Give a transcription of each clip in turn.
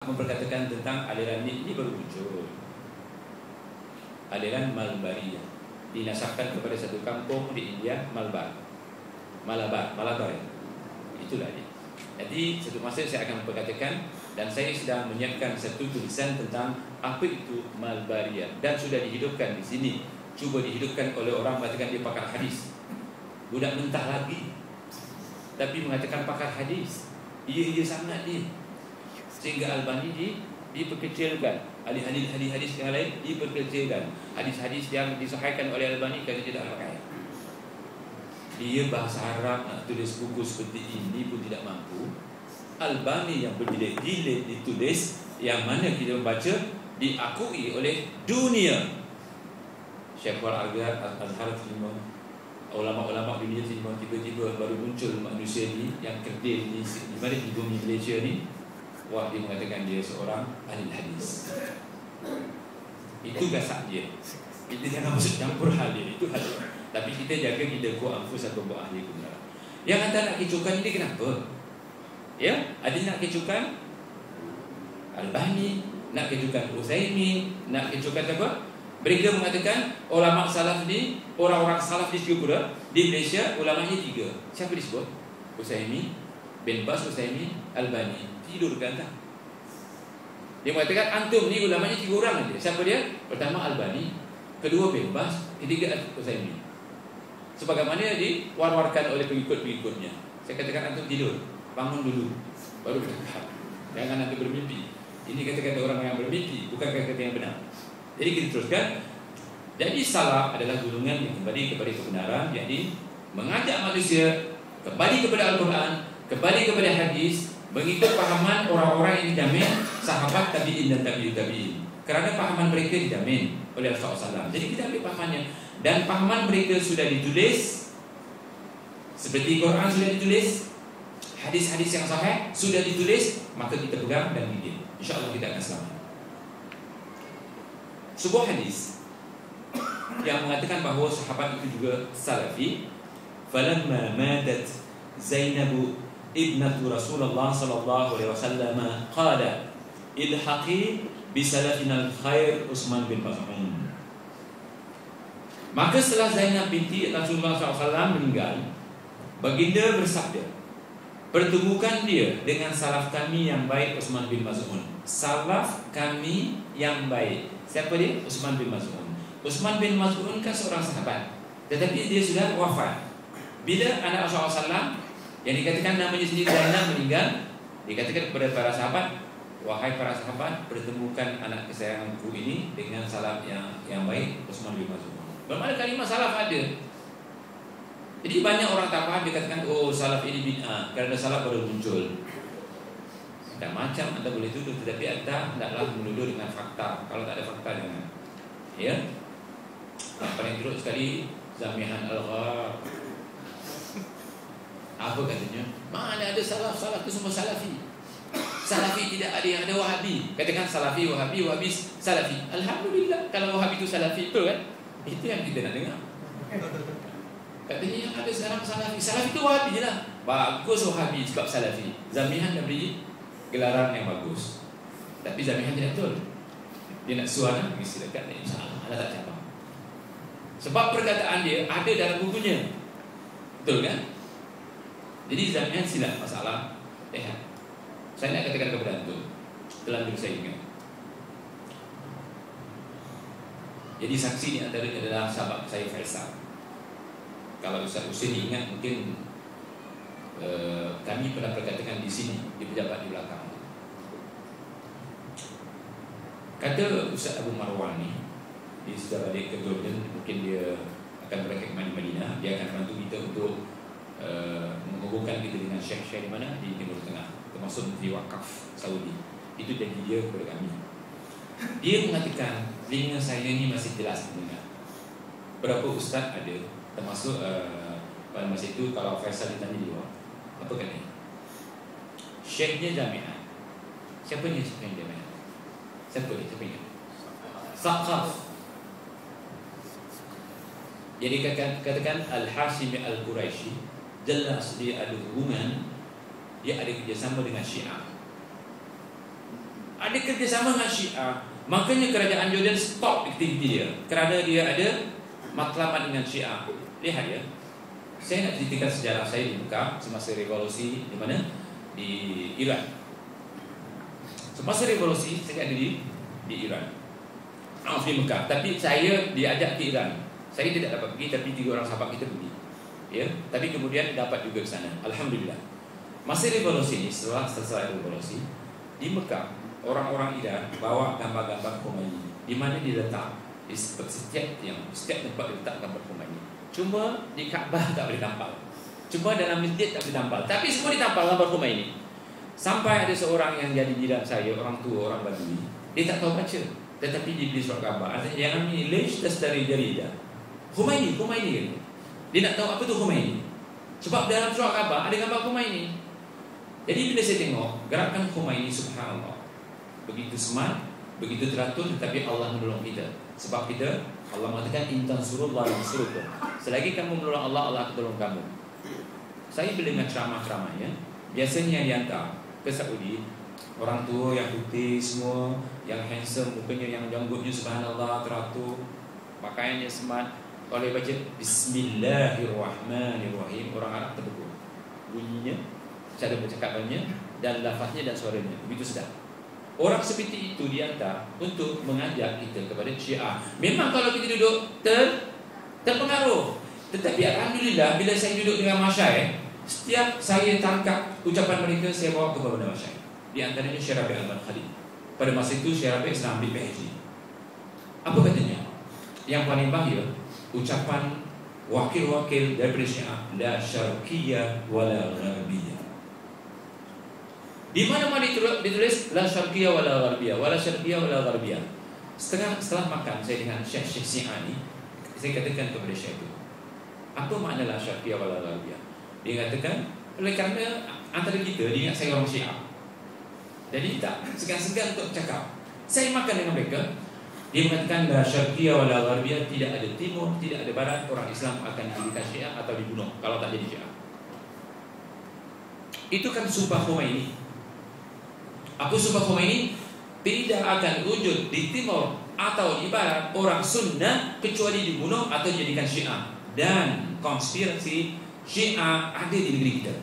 memperkatakan tentang aliran ini baru muncul. Aliran Malbariyah dinasabkan kepada satu kampung di India, Malabar ya. Itulah dia. Jadi satu masa saya akan memperkatakan, dan saya sedang menyiapkan satu tulisan tentang apa itu Malbariyah, dan sudah dihidupkan di sini. Cuba dihidupkan oleh orang mengatakan dia pakar hadis. Budak mentah lagi, tapi mengatakan pakar hadis. Ia sangat dia. Sehingga Albani diperkecilkan. Ahli hadis yang lain diperkecilkan. Hadis-hadis yang disahihkan oleh Albani kata tidak pakai. Dia bahasa Arab nak tulis buku seperti ini pun tidak mampu. Albani yang berjilid-jilid ditulis, yang mana kita membaca diakui oleh dunia. Syekhul Argad Al-Azhar terima, ulama-ulama dunia terima. Tiba-tiba baru muncul manusia ni yang kerdil di mana di bumi Malaysia ni. Wah, dia mengatakan dia seorang ahli hadis. Itu gasak dia. Kita jangan masuk campur hal dia. Itu hal dia. Tapi kita jaga kita ku anfus atau buat ahli kebenaran. Yang anda nak kecohkan ini kenapa? Ya, ada nak kecohkan Albani, nak kecohkan Utsaimin, nak kecohkan apa? Mereka mengatakan ulama salaf ni, orang-orang salaf di Singapura, di Malaysia ulamanya 3. Siapa disebut? Utsaimin, bin Baz, Utsaimin, Albani. Tidur kan tak? Dia mengatakan antum ni ulamanya 3 orang aja. Siapa dia? Pertama Albani, kedua bin Baz, ketiga Utsaimin. Sebagaimana diwar-warkan oleh pengikut-pengikutnya. Saya katakan antum tidur, bangun dulu, baru bercakap. Jangan nanti bermimpi. Ini kata-kata orang yang bermimpi, bukan kata-kata yang benar. Jadi kita teruskan. Jadi salaf adalah golongan yang kembali kepada kebenaran, yakni mengajak manusia kembali kepada Al-Quran, kembali kepada hadis, mengikut pahaman orang-orang yang dijamin sahabat tabi'in dan tabi'ut tabi'in. Kerana pahaman mereka dijamin oleh Rasulullah SAW. Jadi kita ambil pahamannya. Dan pahaman mereka sudah ditulis, seperti Quran sudah ditulis, hadis-hadis yang sahih sudah ditulis, maka kita pegang dan bikin. InsyaAllah kita akan selamat. Sebuah hadis yang mengatakan bahawa sahabat itu juga salafi. Falamma madat Zainab ibnatu Rasulullah sallallahu alaihi wasallam qala ilhaqi bi salafina al-khair Utsman bin Maz'un. Maka setelah Zainab binti Rasulullah SAW meninggal, baginda bersabda, pertemukan dia dengan salaf kami yang baik Utsman bin Maz'un. Salaf kami yang baik. Siapa dia? Utsman bin Maz'un. Utsman bin Maz'un kan seorang sahabat, tetapi dia sudah wafat. Bila anak Rasulullah SAW yang dikatakan namanya sendiri Zainab meninggal, dikatakan kepada para sahabat, wahai para sahabat, pertemukan anak kesayanganku ini dengan salaf yang baik Utsman bin Maz'un. Bermakna kalimah salaf ada. Jadi banyak orang tak faham, dia katakan oh salaf ini bid'ah kerana salaf baru muncul. Dan macam anda boleh tuduh, tetapi anda hendaklah menuduh dengan fakta. Kalau tak ada fakta jangan. Ya. Yang paling teruk sekali Zamihan Al-Ghar. Apa katanya? Mana ada salaf itu semua salafi. Salafi tidak ada yang ada Wahabi. Katakan salafi, Wahabi, Wahabi, salafi. Alhamdulillah kalau Wahabi itu salafi, betul kan? Itu yang kita nak dengar. Katanya yang ada sekarang salafi. Salafi itu Wahabi je lah. Bagus Wahabi sebab salafi. Zamihan dah beri gelaran yang bagus. Tapi Zamihan tidak betul. Dia nak suara pergi silakan, insyaAllah anda tak cabang. Sebab perkataan dia ada dalam bukunya. Betul kan? Jadi Zamihan silap masalah. Saya nak katakan kepada antum, telanjur saya ingat. Jadi saksi ni antaranya adalah sahabat saya Faisal. Kalau Ustaz Husin ingat, mungkin kami pernah perkatakan di sini, di pejabat di belakang. Kata Ustaz Abu Marwan ni, dia sudah balik ke Jordan, mungkin dia akan berakhir ke Madinah. Dia akan bantu kita untuk menghubungkan kita dengan syekh-syekh di mana? Di Timur Tengah, termasuk Menteri Wakaf Saudi. Itu janji dia kepada kami. Dia mengatakan, telinga saya ni masih jelas mendengar. Berapa ustaz ada, termasuk pada masa itu kalau Faisal ditanya dia, apa katanya? Syekhnya Jami'ah. Siapa ni syekhnya Jami'ah? Siapa dia? Siapa dia? Saqaf. Jadi katakan Al-Hashimi Al-Quraisy, jelas dia ada hubungan, dia ada kerjasama dengan Syiah. ada kerjasama dengan Syiah. Makanya kerajaan Jordan stop aktiviti dia kerana dia ada matlamat dengan Syiah. Lihat ya, saya nak ceritakan sejarah saya di Mekah semasa revolusi di mana? Di Iran. Semasa revolusi saya ada di Iran. Di Mekah. Tapi saya diajak ke Iran. Saya tidak dapat pergi, tapi 3 orang sahabat kita pergi. Ya, tapi kemudian dapat juga ke sana. Alhamdulillah. Masa revolusi ini, setelah selesai revolusi di Mekah, orang-orang Iran bawa gambar-gambar Khomeini di mana dia letak di setiap tempat dia letak gambar Khomeini. Cuma di Kaabah tak boleh tampal. Cuma dalam masjid tak boleh tampal. Tapi semua ditampal gambar Khomeini. Sampai ada seorang yang jadi jiran saya, orang tua, orang Badui. Dia tak tahu baca, tetapi dia beli surat khabar. Artinya yang ini lej dari jarida. Khomeini kan. Dia nak tahu apa tu Khomeini. Sebab dalam surat khabar ada gambar Khomeini. Jadi bila saya tengok gerakan Khomeini, subhanallah, begitu smart, begitu teratur, tetapi Allah menolong kita. Sebab kita, Allah mengatakan intan surullah yansurukum. Selagi kamu menolong Allah, Allah akan tolong kamu. Saya bila dengar ceramah-ceramahnya, biasanya yang dihantar ke Saudi, orang tua yang putih semua, yang handsome, mukanya yang janggutnya subhanallah teratur, pakaiannya smart. Kalau dia baca Bismillahirrahmanirrahim, orang Arab terbetul bunyinya, cara bercakapannya dan lafaznya dan suaranya begitu sedap. Orang seperti itu dihantar untuk mengajak kita kepada Syiah. Memang kalau kita duduk terpengaruh, tetapi alhamdulillah bila saya duduk dengan masyayikh, setiap saya tangkap ucapan mereka, saya bawa kepada masyayikh. Di antaranya Syekh Rabi' Al-Khalid. Pada masa itu Syekh Rabi' sedang ambil PhD. Apa katanya? Yang paling bahaya, ucapan wakil-wakil daripada Syiah, la syarqiyah wala gharbiyah. Di mana-mana ditulis la syarqiyah wala gharbiyah, wala syarqiyah wala gharbiyah. Setelah makan saya dengan Syekh Syiah ni, saya katakan kepada Syekh itu, apa makna la syarqiyah wala gharbiyah? Dia katakan, oleh kerana antara kita, dia ingat saya orang Syiah, jadi tak segan-segan untuk cakap. Saya makan dengan mereka. Dia mengatakan la syarqiyah wala gharbiyah, tidak ada timur, tidak ada barat, orang Islam akan dijadikan Syiah atau dibunuh kalau tak jadi Syiah. Itu kan sumpah Khomeini. Apa sumpah Khomeini? Tidak akan wujud di timur atau di barat orang sunnah kecuali dibunuh atau dijadikan Syiah. Dan konspirasi Syiah ada di negeri kita.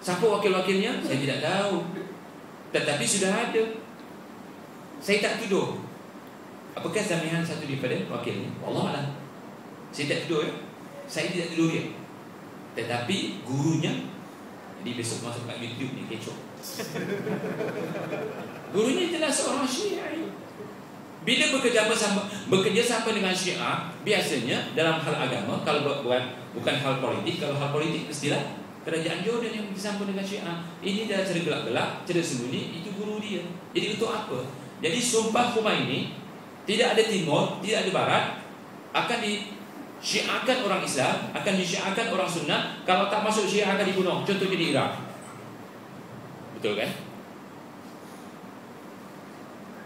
Siapa wakil-wakilnya? Saya tidak tahu. Tetapi sudah ada. Saya tak tuduh. Apakah Zamihan satu daripada wakilnya? Wallahualam. Saya tak tuduh ya. Saya tidak tuduh dia. Tetapi gurunya, jadi besok masuk kat YouTube ni kecoh. Gurunya jelas seorang Syiah. Bila bekerja sama dengan Syiah, biasanya dalam hal agama, kalau bukan hal politik, kalau hal politik mestilah kerajaan Jordan yang bersama dengan Syiah. Ini dah cara gelap-gelap, cara sembunyi, itu guru dia. Jadi untuk apa? Jadi sumpah Khomeini, tidak ada timur, tidak ada barat, akan disyiahkan orang Islam, akan disyiahkan orang Sunnah. Kalau tak masuk Syiah akan dibunuh. Contohnya di Iraq. Betul kan?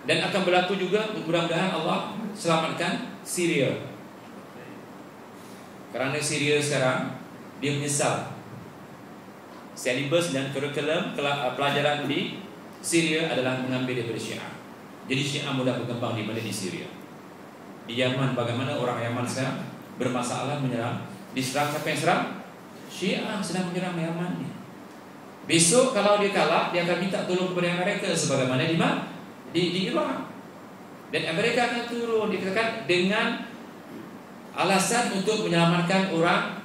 Dan akan berlaku juga, mudah-mudahan Allah selamatkan Syria. Kerana Syria sekarang dia menyesal. Silabus dan kurikulum pelajaran di Syria adalah mengambil daripada Syiah. Jadi Syiah mudah berkembang di mana? Di Syria. Di Yaman, bagaimana orang Yaman sekarang bermasalah menyerang, diserang. Siapa yang serang? Syiah sedang menyerang Yaman ni. Besok kalau dia kalah, dia akan minta tolong kepada Amerika, sebagaimana di mana? Di Irak. Dan Amerika akan turun, dikatakan dengan alasan untuk menyelamatkan orang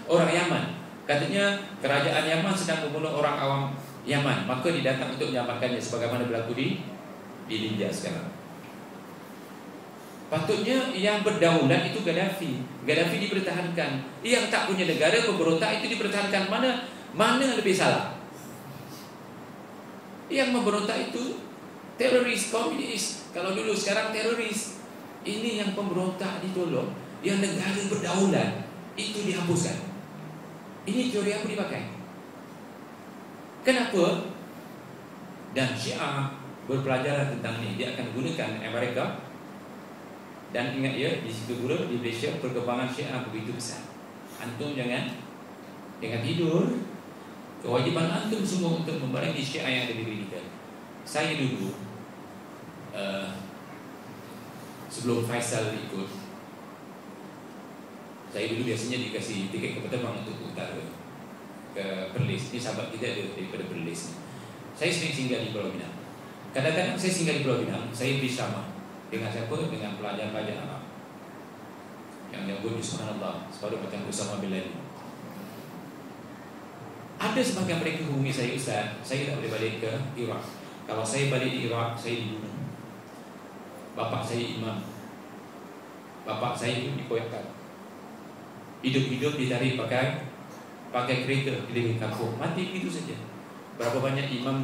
Yaman. Katanya kerajaan Yaman sedang membunuh orang awam Yaman, maka dia datang untuk menyelamatkannya, sebagaimana berlaku di Libya sekarang. Patutnya yang berdaulat itu Gaddafi. Gaddafi dipertahankan. Yang tak punya negara, pemberontak itu dipertahankan. Mana lebih salah? Yang memberontak itu teroris, komunis. Kalau dulu, sekarang teroris. Ini yang pemberontak ditolong. Yang negara berdaulat itu dihapuskan. Ini teori apa dipakai? Kenapa? Dan Syiah berpelajaran tentang ini. Dia akan gunakan Amerika. Dan ingat ya, di situ pula di Malaysia perkembangan Syiah begitu besar. Antum jangan tidur. Kewajiban antum semua untuk membarengi syiar yang ada di diri kita. Saya dulu sebelum Faisal ikut, saya dulu biasanya dikasih tiket ke Petamang untuk utara ke Perlis. Ini sahabat kita daripada Perlis. Saya sering singgah di Pulau Pinang. Kadang-kadang saya singgah di Pulau Pinang, saya bersama dengan siapa? Dengan pelajar-pelajar Arab yang nyebut subhanallah, separuh macam Usama bin Laden. Ada sebagian mereka hubungi saya, Ustaz, saya tak boleh balik ke Iraq. Kalau saya balik di Iraq, saya dibunuh. Bapak saya imam, bapak saya pun dikoyakkan, hidup-hidup ditarik pakai kereta keliling kampung, mati begitu saja. Berapa banyak imam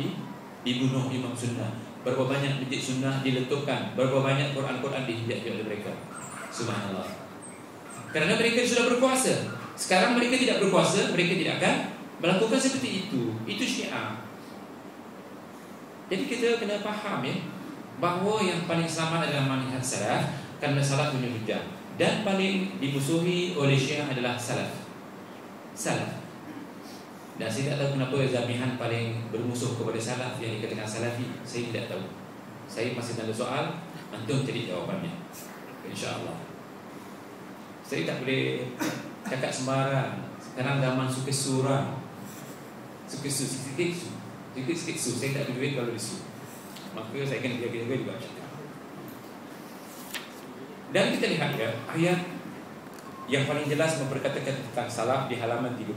dibunuh, imam sunnah. Berapa banyak masjid sunnah diletupkan. Berapa banyak Quran-Quran dihijak oleh mereka. Subhanallah. Kerana mereka sudah berkuasa. Sekarang mereka tidak berkuasa, mereka tidak akan melakukan seperti itu. Itu syiar. Jadi kita kena faham ya, bahawa yang paling selamat adalah manhaj salaf, kerana salaf punya hujah. Dan paling dimusuhi oleh syiah adalah salaf. Dan saya tak tahu kenapa Zamihan paling bermusuh kepada salaf yang dikatakan salafi. Saya tidak tahu. Saya masih ada soal, antum cari jawapannya, InsyaAllah. Saya tak boleh cakap sembarang. Sekarang zaman suka surah, sikit su. Saya tak ada duit kalau disu, maka saya kena jaga-jaga juga cakap. Dan kita lihat ya, ayat yang paling jelas memperkatakan tentang salaf di halaman 35.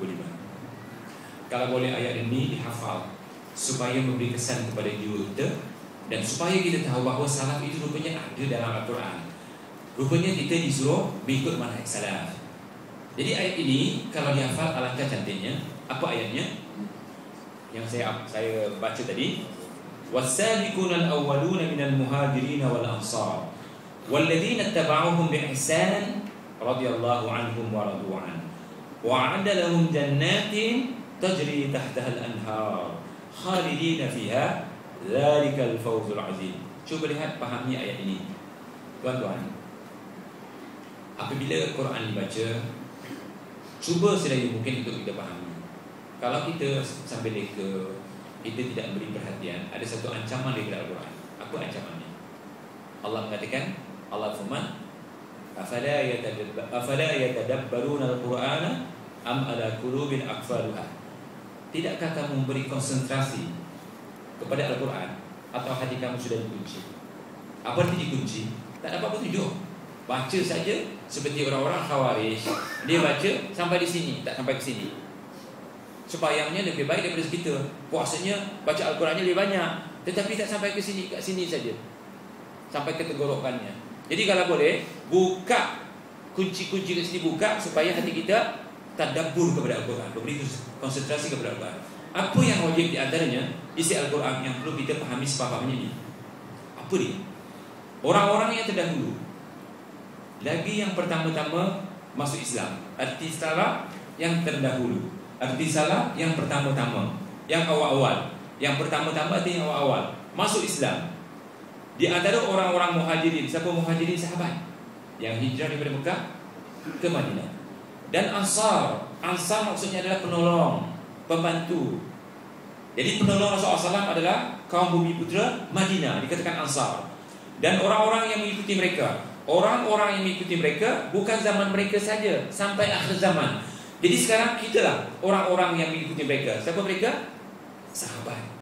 Kalau boleh ayat ini dihafal supaya memberi kesan kepada jiwa kita, dan supaya kita tahu bahawa salaf itu rupanya ada dalam Al-Quran. Rupanya kita disuruh mengikut manhaj salaf. Jadi ayat ini kalau dihafal alangkah cantiknya. Apa ayatnya? Yang saya baca tadi, was-sabiqunal awwaluna minal muhajirin wal ansar walladzina ittaba'uhum bi ihsan radhiyallahu anhum wa radu an wa 'adda lahum jannatin tajri tahtaha al-anhar khalidina fiha dzalikal fawzul 'azim. Cuba lihat, pahami ayat ini. Tuan-tuan, apabila Quran dibaca, cuba sedaya mungkin untuk kita fahami. Kalau kita sambil leka, kita tidak beri perhatian, ada satu ancaman daripada Al-Quran. Apa ancamannya? Allah mengatakan, Allah firman, afala yatadabbaruna al-Qur'ana am ala qulubin aqfaluha. Tidakkah kamu memberi konsentrasi kepada Al-Quran, atau hati kamu sudah dikunci? Apa arti dikunci? Tak dapat petunjuk. Baca saja seperti orang-orang Khawarij. Dia baca sampai di sini, tak sampai ke sini. Sembahyangnya lebih baik daripada kita, puasanya, baca Al-Qurannya lebih banyak, tetapi tak sampai ke sini, kat sini saja, sampai ke tenggorokannya. Jadi kalau boleh, buka kunci-kunci kat sini, buka supaya hati kita tadabbur kepada Al-Quran, memberi konsentrasi kepada Al-Quran. Apa yang wajib di antaranya isi Al-Quran yang perlu kita fahami sepahaminya ini? Apa dia? Orang-orang yang terdahulu, lagi yang pertama-tama masuk Islam, arti salah yang terdahulu, arti salah yang pertama-tama, yang awal-awal. Yang pertama-tama artinya awal-awal masuk Islam. Di antara orang-orang muhajirin, siapa muhajirin? Sahabat yang hijrah daripada Mekah ke Madinah. Dan ansar maksudnya adalah penolong, pembantu. Jadi penolong Rasulullah SAW adalah kaum bumi putra Madinah, dikatakan ansar. Dan orang-orang yang mengikuti mereka, orang-orang yang mengikuti mereka bukan zaman mereka saja, sampai akhir zaman. Jadi sekarang kita lah orang-orang yang mengikuti mereka. Siapa mereka? Sahabat.